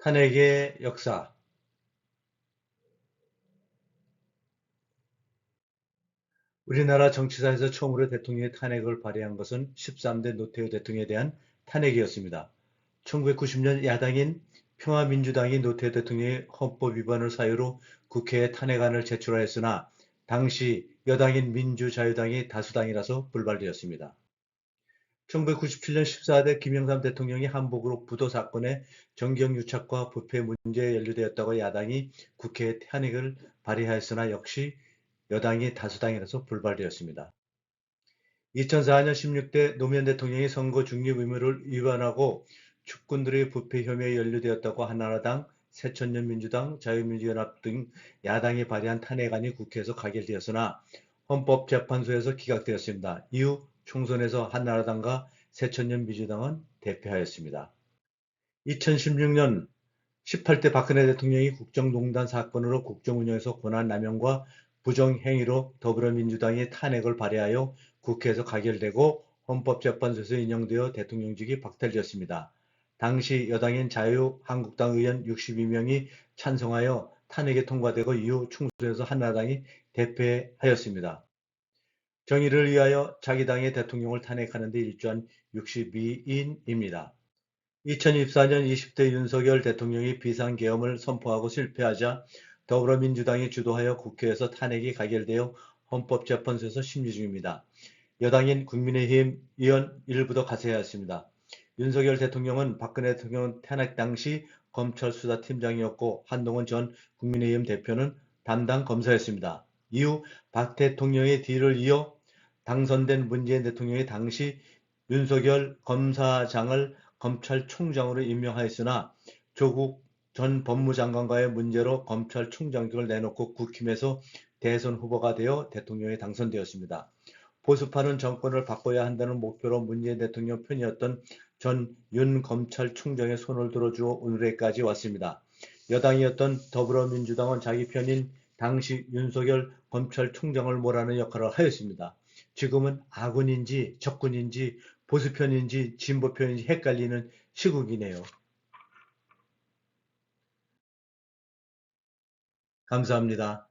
탄핵의 역사. 우리나라 정치사에서 처음으로 대통령의 탄핵을 발의한 것은 13대 노태우 대통령에 대한 탄핵이었습니다. 1990년 야당인 평화민주당이 노태우 대통령의 헌법 위반을 사유로 국회에 탄핵안을 제출하였으나 당시 여당인 민주자유당이 다수당이라서 불발되었습니다. 1997년 14대 김영삼 대통령이 한복으로 부도 사건의 정경유착과 부패 문제에 연루되었다고 야당이 국회에 탄핵을 발의하였으나 역시 여당이 다수당이라서 불발되었습니다. 2004년 16대 노무현 대통령이 선거 중립 의무를 위반하고 측근들의 부패 혐의에 연루되었다고 한나라당, 새천년민주당, 자유민주연합 등 야당이 발의한 탄핵안이 국회에서 가결되었으나 헌법재판소에서 기각되었습니다. 이후 총선에서 한나라당과 새천년민주당은 대패하였습니다. 2016년 18대 박근혜 대통령이 국정농단 사건으로 국정운영에서 권한남용과 부정행위로 더불어민주당이 탄핵을 발의하여 국회에서 가결되고 헌법재판소에서 인용되어 대통령직이 박탈되었습니다. 당시 여당인 자유한국당 의원 62명이 찬성하여 탄핵이 통과되고 이후 총선에서 한나라당이 대패하였습니다. 정의를 위하여 자기 당의 대통령을 탄핵하는 데 일조한 62인입니다. 2024년 20대 윤석열 대통령이 비상계엄을 선포하고 실패하자 더불어민주당이 주도하여 국회에서 탄핵이 가결되어 헌법재판소에서 심리 중입니다. 여당인 국민의힘 의원 일부도 가세하였습니다. 윤석열 대통령은 박근혜 대통령 탄핵 당시 검찰수사팀장이었고 한동훈 전 국민의힘 대표는 담당 검사였습니다. 이후 박 대통령의 뒤를 이어 당선된 문재인 대통령이 당시 윤석열 검사장을 검찰총장으로 임명하였으나 조국 전 법무장관과의 문제로 검찰총장직을 내놓고 국힘에서 대선 후보가 되어 대통령에 당선되었습니다. 보수파는 정권을 바꿔야 한다는 목표로 문재인 대통령 편이었던 전 윤 검찰총장의 손을 들어주어 오늘에까지 왔습니다. 여당이었던 더불어민주당은 자기 편인 당시 윤석열 검찰총장을 몰아내는 역할을 하였습니다. 지금은 아군인지 적군인지 보수편인지 진보편인지 헷갈리는 시국이네요. 감사합니다.